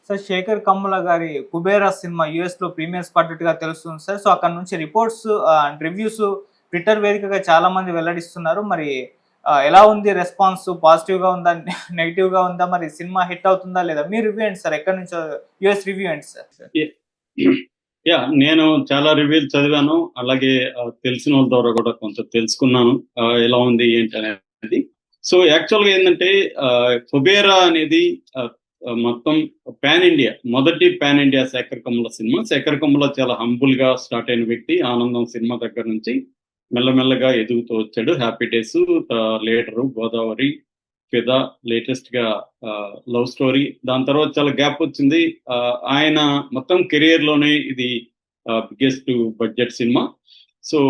Sir 'Shekhar Kammula' గారి 'Kubera' cinema యూఎస్‌లో premieres పడ్డట్టుగా తెలుస్తుంది సార్. సో, అక్కడి నుంచి రిపోర్ట్స్ అండ్ రివ్యూస్ ట్విట్టర్ వేదికగా చాలా మంది వెల్లడిస్తున్నారు. మరి ఎలా ఉంది రెస్పాన్స్? పాజిటివ్‌గా ఉందా? నెగెటివ్‌గా ఉందా? మరి సినిమా హిట్ అవుతుందా లేదా? మీ రివ్యూ ఏంటి సార్? ఎక్కడి నుంచో యూఎస్ రివ్యూ ఏంటి సార్? నేను చాలా రివ్యూలు చదివాను. అలాగే తెలిసినోళ్ళ ద్వారా కూడా కొంచెం తెలుసుకున్నాను. ఎలా ఉంది ఏంటి అనేది. సో యాక్చువల్‌గా ఏందంటే 'కుబేరా' అనేది మొత్తం పాన్ ఇండియా మొదటి పాన్ ఇండియా శేఖర్ కమ్ముల సినిమా. శేఖర్ కమ్ముల చాలా హంబుల్‌గా స్టార్ట్ అయిన వ్యక్తి. 'ఆనందం' సినిమా దగ్గర నుంచి మెల్లమెల్లగా ఎదుగుతూ వచ్చాడు. 'హ్యాపీ డేస్', 'లీడరు', 'గోదావరి', 'ఫిదా', లేటెస్ట్ గా 'లవ్ స్టోరీ'. దాని తర్వాత చాలా గ్యాప్ వచ్చింది. ఆయన మొత్తం కెరియర్ లోనే ఇది biggest budget cinema. So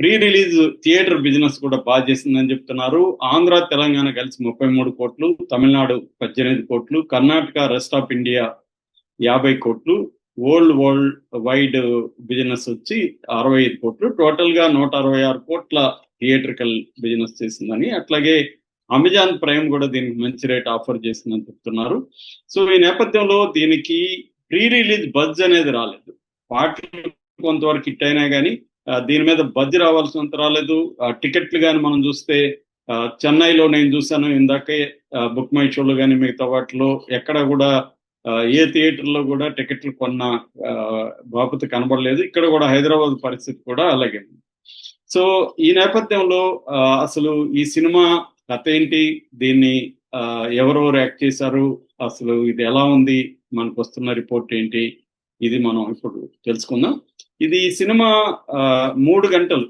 pre release theatre business కూడా బాగా చేసిందని చెప్తున్నారు. ఆంధ్ర, తెలంగాణ కలిసి 33 కోట్లు, తమిళనాడు 18 కోట్లు, కర్ణాటక, రెస్ట్ ఆఫ్ ఇండియా 50 కోట్లు, వరల్డ్ వైడ్ బిజినెస్ వచ్చి 65 కోట్లు, టోటల్ గా 166 కోట్ల థియేటర్కల్ బిజినెస్ చేసిందని, అట్లాగే అమెజాన్ ప్రైమ్ కూడా దీనికి మంచి రేట్ ఆఫర్ చేసిందని చెప్తున్నారు. సో ఈ నేపథ్యంలో దీనికి ప్రీ రిలీజ్ బజ్ అనేది రాలేదు. పాటలు కొంతవరకు హిట్ అయినా కానీ దీని మీద బజ్ రావాల్సినంత రాలేదు. టికెట్లు కానీ మనం చూస్తే చెన్నైలో నేను చూశాను ఇందాకే, బుక్ మై షోలో కానీ మిగతా వాటిలో ఎక్కడ కూడా ఏ థియేటర్లో కూడా టికెట్లు కొన్న బాపత కనబడలేదు. ఇక్కడ కూడా హైదరాబాద్ పరిస్థితి కూడా అలాగే ఉంది. సో ఈ నేపథ్యంలో అసలు ఈ సినిమా కథ ఏంటి, దీన్ని ఎవరెవరు యాక్ట్ చేశారు, అసలు ఇది ఎలా ఉంది, మనకు వస్తున్న రిపోర్ట్ ఏంటి, ఇది మనం ఇప్పుడు తెలుసుకుందాం. ఇది సినిమా 3 గంటలు,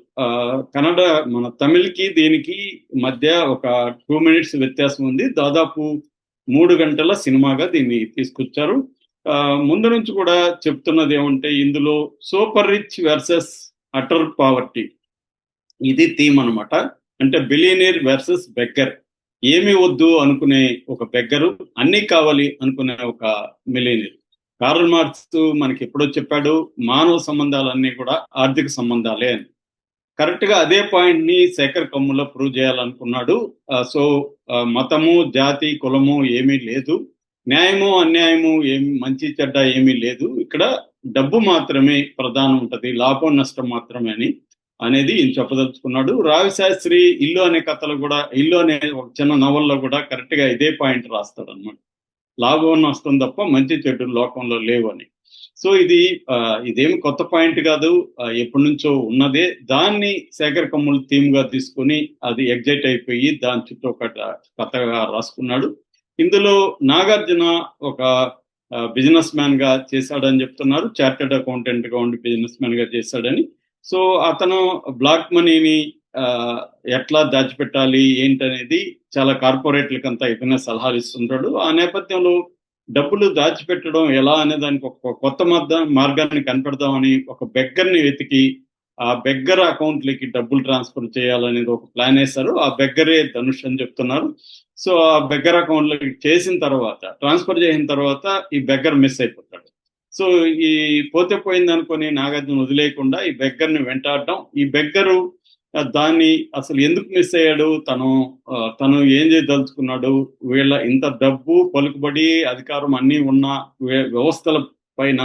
కన్నడ మన తమిళ్కి దీనికి మధ్య ఒక 2 minutes వ్యత్యాసం ఉంది. దాదాపు 3 గంటల సినిమాగా దీన్ని తీసుకొచ్చారు. ముందు నుంచి కూడా చెప్తున్నది ఏమంటే ఇందులో super rich versus utter poverty, ఇది థీమ్ అనమాట. అంటే బిలియనీర్ వర్సెస్ బెగ్గర్. ఏమి వద్దు అనుకునే ఒక బెగ్గరు, అన్నీ కావాలి అనుకునే ఒక మిలియనీర్. కార్ల్ మార్క్స్ మనకి ఎప్పుడో చెప్పాడు, మానవ సంబంధాలన్నీ కూడా ఆర్థిక సంబంధాలే అని. కరెక్ట్ గా అదే పాయింట్ ని శేఖర్ కమ్ముల ప్రూవ్ చేయాలనుకున్నాడు. సో మతము, జాతి, కులము ఏమీ లేదు, న్యాయము అన్యాయము ఏమి, మంచి చెడ్డ ఏమీ లేదు, ఇక్కడ డబ్బు మాత్రమే ప్రధానం ఉంటది, లాభం నష్టం మాత్రమే అనేది ఈయన చెప్పదలుచుకున్నాడు. రావిశాస్త్రి ఇల్లు అనే కథలు కూడా, ఇల్లు అనే ఒక చిన్న నవల్లో కూడా కరెక్ట్ గా ఇదే పాయింట్ రాస్తాడు అనమాట. లాభం నష్టం తప్ప మంచి చెడు లోకంలో లేవు అని. సో ఇదేమి కొత్త పాయింట్ కాదు, ఎప్పటి నుంచో ఉన్నదే. దాన్ని శేఖర్ కమ్ముల్ థీమ్ గా తీసుకుని అది ఎగ్జైట్ అయిపోయి దాని చుట్టూ ఒక కథగా రాసుకున్నాడు. ఇందులో నాగార్జున ఒక బిజినెస్ మ్యాన్ గా చేశాడని చెప్తున్నారు. చార్టెడ్ అకౌంటెంట్ గా ఉండి బిజినెస్ మ్యాన్ గా చేశాడని. సో అతను బ్లాక్ మనీని ఎట్లా దాచిపెట్టాలి ఏంటనేది చాలా కార్పొరేట్లకు అంతా ఇతనే సలహాలు ఇస్తుంటాడు. ఆ నేపథ్యంలో డబ్బులు దాచిపెట్టడం ఎలా అనే దానికి ఒక కొత్త మార్గాన్ని కనిపెడదామని ఒక బెగ్గర్ని వెతికి ఆ బెగ్గర్ అకౌంట్లకి డబ్బులు ట్రాన్స్ఫర్ చేయాలనేది ఒక ప్లాన్ వేశారు. ఆ బెగ్గరే ధనుష్ అని చెప్తున్నారు. సో ఆ బెగ్గర్ అకౌంట్లకి చేసిన తర్వాత, ట్రాన్స్ఫర్ చేసిన తర్వాత ఈ బెగ్గర్ మిస్ అయిపోతాడు. సో ఈ పోతే పోయింది అనుకుని నాగార్జున వదిలేయకుండా ఈ బెగ్గర్ని వెంటాడడం, ఈ బెగ్గరు దాన్ని అసలు ఎందుకు మిస్ అయ్యాడు, తను ఏం చేయదలుచుకున్నాడు, వీళ్ళ ఇంత డబ్బు, పలుకుబడి, అధికారం అన్నీ ఉన్న వ్యవస్థల పైన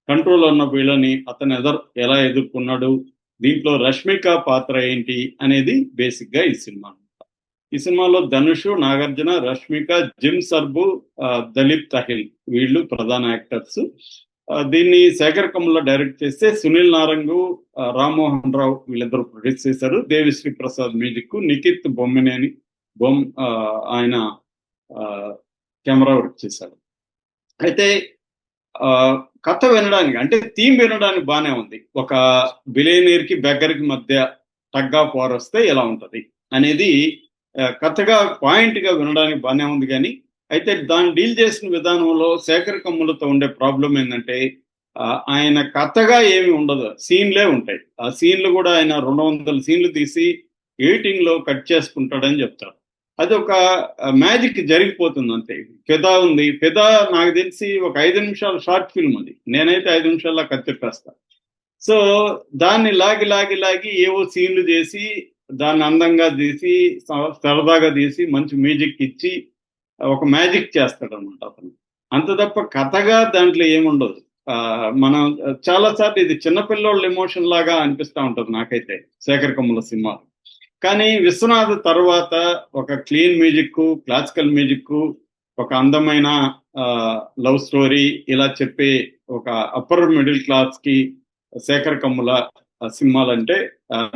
కంట్రోల్ ఉన్న వీళ్ళని అతను ఎలా ఎదుర్కొన్నాడు, దీంట్లో రష్మిక పాత్ర ఏంటి అనేది బేసిక్ గా ఈ సినిమా. ఈ సినిమాలో ధనుష్, నాగార్జున, రష్మిక, జిమ్ సర్బు, దలీప్ తహిల్ వీళ్ళు ప్రధాన యాక్టర్స్. దీన్ని శేఖర్ కమ్ముల డైరెక్ట్ చేస్తే సునీల్ నారంగు, రామ్మోహన్ రావు వీళ్ళిద్దరు ప్రొడ్యూస్ చేశారు. దేవిశ్రీ ప్రసాద్ మ్యూజిక్, నిఖిత్ బొమ్మినేని ఆయన కెమెరా వర్క్ చేశారు. అయితే కథ వినడానికి, అంటే థీమ్ వినడానికి బాగానే ఉంది. ఒక బిలియనీర్ కి బెగ్గర్ కి మధ్య టగ్ ఆఫ్ వార్ వస్తే ఎలా ఉంటది అనేది కథగా పాయింట్ గా వినడానికి బాగానే ఉంది. కానీ అయితే దాన్ని డీల్ చేసిన విధానంలో శేఖర్ కమ్ములతో ఉండే ప్రాబ్లం ఏంటంటే ఆయన కథగా ఏమి ఉండదు, సీన్లే ఉంటాయి. ఆ సీన్లు కూడా ఆయన 200 సీన్లు తీసి ఎడిటింగ్ లో కట్ చేసుకుంటాడని చెప్తారు. అది ఒక మ్యాజిక్ జరిగిపోతుంది అంతే. ఫిదా ఉంది, ఫిదా నాకు తెలిసి ఒక 5 నిమిషాల షార్ట్ ఫిల్మ్ అది. నేనైతే 5 నిమిషాల్లో కత్తిరిపేస్తా. సో దాన్ని లాగి ఏవో సీన్లు చేసి దాన్ని అందంగా తీసి సరదాగా తీసి మంచి మ్యూజిక్ ఇచ్చి ఒక మ్యాజిక్ చేస్తాడు అనమాట అతను. అంత తప్ప కథగా దాంట్లో ఏముండదు. మనం చాలా సార్లు ఇది చిన్నపిల్లోళ్ళ ఎమోషన్ లాగా అనిపిస్తా ఉంటది నాకైతే శేఖర్ కమ్ముల సినిమా. కానీ విశ్వనాథ్ తర్వాత ఒక క్లీన్ మ్యూజిక్, క్లాసికల్ మ్యూజిక్, ఒక అందమైన లవ్ స్టోరీ ఇలా చెప్పే ఒక అప్పర్ మిడిల్ క్లాస్ కి శేఖర్ కమ్ముల సినిమాలంటే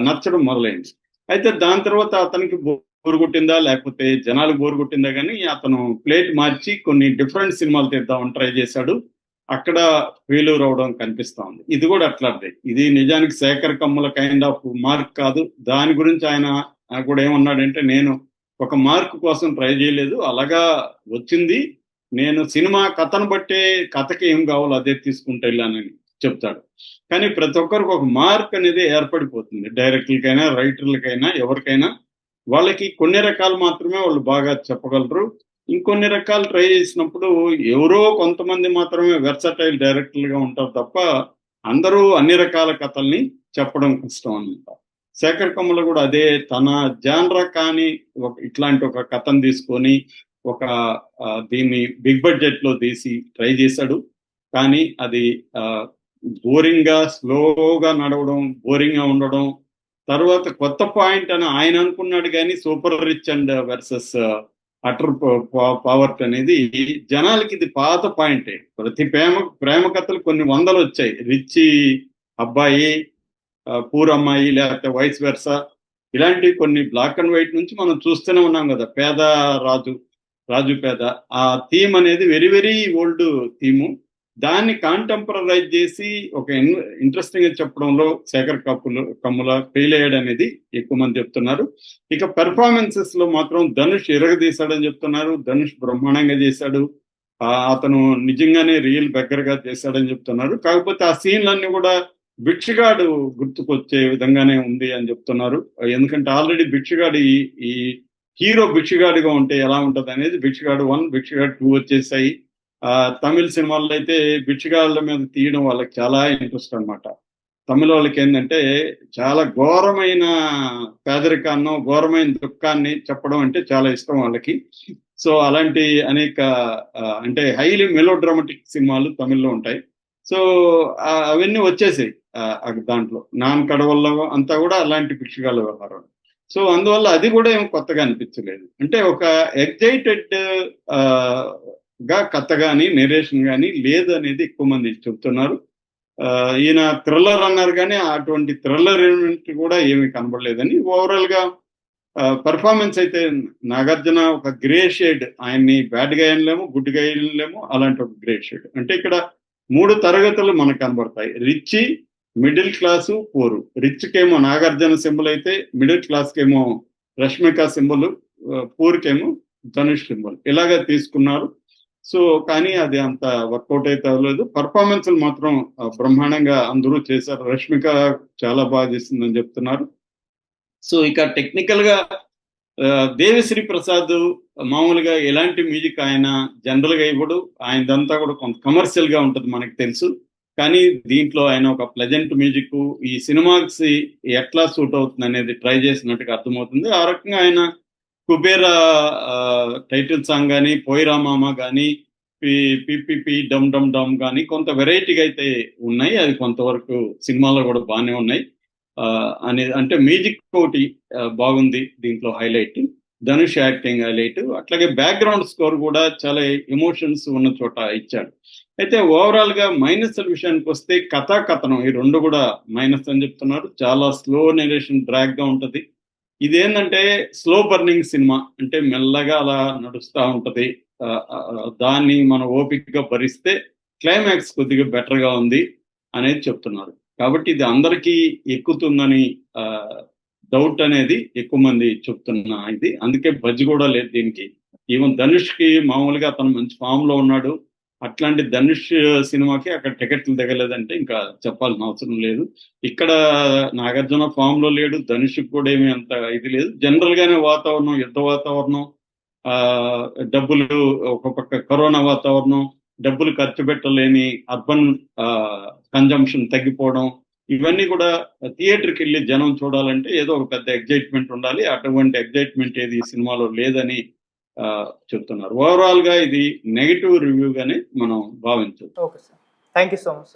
నచ్చడం మొదలైంది. అయితే దాని తర్వాత అతనికి బోరు కొట్టిందా లేకపోతే జనాలు బోరు కొట్టిందా కానీ అతను ప్లేట్ మార్చి కొన్ని డిఫరెంట్ సినిమాలు తీద్దామని ట్రై చేశాడు. అక్కడ ఫెయిల్యూర్ అవడం కనిపిస్తా ఉంది. ఇది కూడా అట్లాంటిదే. ఇది నిజానికి Shekhar Kammula kind of mark కాదు. దాని గురించి ఆయన కూడా ఏమన్నాడంటే, నేను ఒక మార్క్ కోసం ట్రై చేయలేదు, అలాగా వచ్చింది, నేను సినిమా కథను బట్టే కథకి ఏం కావాలో అదే తీసుకుంటూ వెళ్ళానని చెప్తాడు. కానీ ప్రతి ఒక్కరికి ఒక మార్క్ అనేది ఏర్పడిపోతుంది. డైరెక్టర్లకైనా రైటర్లకైనా ఎవరికైనా వాళ్ళకి కొన్ని రకాలు మాత్రమే వాళ్ళు బాగా చెప్పగలరు. ఇంకొన్ని రకాలు ట్రై చేసినప్పుడు ఎవరో కొంతమంది మాత్రమే వెర్సటైల్ డైరెక్టర్లుగా ఉంటారు తప్ప అందరూ అన్ని రకాల కథల్ని చెప్పడం కష్టం అన్నమాట. శేఖర్ కమ్ముల కూడా అదే, తన జాన్రా కానీ ఇట్లాంటి ఒక కథను తీసుకొని ఒక దీన్ని బిగ్ బడ్జెట్ లో తీసి ట్రై చేశాడు. కానీ అది బోరింగ్ గా స్లోగా నడవడం, బోరింగ్ గా ఉండడం, తర్వాత కొత్త పాయింట్ అని ఆయన అనుకున్నాడు కానీ super rich and versus utter poverty అనేది జనాలకి ఇది పాత పాయింటే. ప్రతి ప్రేమ కథలు కొన్ని వందలు వచ్చాయి. రిచ్ అబ్బాయి, పూర్ అమ్మాయి, లేకపోతే వైస్ వెర్సా, ఇలాంటివి కొన్ని బ్లాక్ అండ్ వైట్ నుంచి మనం చూస్తూనే ఉన్నాం కదా. పేద రాజు పేద, ఆ థీమ్ అనేది వెరీ వెరీ ఓల్డ్ థీము. దాన్ని కాంటెంపరైజ్ చేసి ఒక ఇంట్రెస్టింగ్ గా చెప్పడంలో శేఖర్ కమ్ముల ఫెయిల్ అయ్యాడు అనేది ఎక్కువ మంది చెప్తున్నారు. ఇక పెర్ఫార్మెన్సెస్ లో మాత్రం ధనుష్ ఎరగదీశాడని చెప్తున్నారు. ధనుష్ బ్రహ్మాండంగా చేశాడు. అతను నిజంగానే రియల్ బెగ్గరగా చేశాడని చెప్తున్నారు. కాకపోతే ఆ సీన్లన్నీ కూడా భిక్షగాడు గుర్తుకొచ్చే విధంగానే ఉంది అని చెప్తున్నారు. ఎందుకంటే ఆల్రెడీ భిక్షగాడు ఈ హీరో భిక్షగాడిగా ఉంటే ఎలా ఉంటది అనేది భిక్షగాడు 1, భిక్షగాడు 2 వచ్చేసాయి. తమిళ సినిమాల్లో అయితే భిక్షగాళ్ళ మీద తీయడం వాళ్ళకి చాలా ఇంట్రెస్ట్ అనమాట. తమిళ వాళ్ళకి ఏంటంటే చాలా ఘోరమైన పేదరికాన్ని, ఘోరమైన దుఃఖాన్ని చెప్పడం అంటే చాలా ఇష్టం వాళ్ళకి. సో అలాంటి అనేక అంటే హైలీ మెలోడ్రామాటిక్ సినిమాలు తమిళ్లో ఉంటాయి. సో అవన్నీ వచ్చేసాయి దాంట్లో. నాన్ కడవల్లో అంతా కూడా అలాంటి భిక్షగాళ్ళ వ్యవహారం. సో అందువల్ల అది కూడా ఏం కొత్తగా అనిపించలేదు. అంటే ఒక ఎగ్జైటెడ్ గా కథ కానీ నెరేషన్ కానీ లేదు అనేది ఎక్కువ మంది చెప్తున్నారు. ఈయన థ్రిల్లర్ అన్నారు కానీ అటువంటి థ్రిల్లర్ ఎలిమెంట్ కూడా ఏమీ కనబడలేదని. ఓవరాల్ గా పర్ఫార్మెన్స్ అయితే నాగార్జున ఒక గ్రే షేడ్, ఆయన్ని బ్యాడ్ గా వేయలేము, గుడ్ గా వేయలేము, అలాంటి ఒక గ్రే షేడ్. అంటే ఇక్కడ 3 తరగతులు మనకు కనబడతాయి. Rich, middle class, poor. Rich కేమో నాగార్జున సింబల్ అయితే, మిడిల్ క్లాస్ కేమో రష్మిక సింబల్, పూర్కేమో ధనుష్ సింబల్, ఇలాగా తీసుకున్నారు. సో కానీ అది అంత వర్కౌట్ అయితే అవ్వలేదు. పర్ఫార్మెన్స్ మాత్రం బ్రహ్మాండంగా అందరూ చేశారు. రష్మిక చాలా బాగా చేసిందని చెప్తున్నారు. సో ఇక టెక్నికల్ గా దేవిశ్రీ ప్రసాద్ మామూలుగా ఎలాంటి మ్యూజిక్ ఆయన జనరల్ గా ఇవ్వడు. ఆయనదంతా కూడా కొంత కమర్షియల్ గా ఉంటుంది మనకు తెలుసు. కానీ దీంట్లో ఆయన ఒక ప్లెజెంట్ మ్యూజిక్ ఈ సినిమాకి ఎట్లా సూట్ అవుతుంది అనేది ట్రై చేసినట్టుగా అర్థమవుతుంది. ఆ రకంగా ఆయన కుబేరా టైటిల్ సాంగ్ కానీ, పోయిరా మామ కానీ, పిపిపి డమ్ డమ్ డమ్ కానీ కొంత వెరైటీగా అయితే ఉన్నాయి. అది కొంతవరకు సినిమాలో కూడా బాగానే ఉన్నాయి అనేది. అంటే మ్యూజిక్ ఒకటి బాగుంది దీంట్లో హైలైట్, ధనుష్ యాక్టింగ్ హైలైట్, అట్లాగే బ్యాక్గ్రౌండ్ స్కోర్ కూడా చాలా ఎమోషన్స్ ఉన్న చోట ఇచ్చాడు. అయితే ఓవరాల్ గా మైనస్ విషయానికి వస్తే కథనం ఈ 2 కూడా మైనస్ అని చెప్తున్నారు. చాలా స్లో నెరేషన్, డ్రాగ్ గా ఉంటది. ఇదేంటంటే స్లో బర్నింగ్ సినిమా, అంటే మెల్లగా అలా నడుస్తూ ఉంటది. దాన్ని మనం ఓపికగా భరిస్తే క్లైమాక్స్ కొద్దిగా బెటర్ గా ఉంది అనేది చెప్తున్నారు. కాబట్టి ఇది అందరికీ ఎక్కుతుందని డౌట్ అనేది ఎక్కువ మంది చెప్తున్నా ఇది. అందుకే బజ్ కూడా లేదు దీనికి. ఈవెన్ ధనుష్ కి మామూలుగా అతను మంచి ఫామ్ లో ఉన్నాడు. అట్లాంటి ధనుష్ సినిమాకి అక్కడ టికెట్లు దిగలేదంటే ఇంకా చెప్పాల్సిన అవసరం లేదు. ఇక్కడ నాగార్జున ఫామ్ లో లేడు, ధనుష్ కూడా ఏమీ అంత ఇది లేదు. జనరల్ గానే వాతావరణం, యుద్ధ వాతావరణం, డబ్బులు ఒక పక్క కరోనా వాతావరణం, డబ్బులు ఖర్చు పెట్టలేని అర్బన్ కన్జంప్షన్ తగ్గిపోవడం, ఇవన్నీ కూడా థియేటర్కి వెళ్ళి జనం చూడాలంటే ఏదో ఒక పెద్ద ఎగ్జైట్మెంట్ ఉండాలి. అటువంటి ఎగ్జైట్మెంట్ ఏది ఈ సినిమాలో లేదని చెప్తున్నారు. ఓవరాల్ గా ఇది నెగిటివ్ రివ్యూగానే మనం భావించవచ్చు. Okay sir, thank you so much.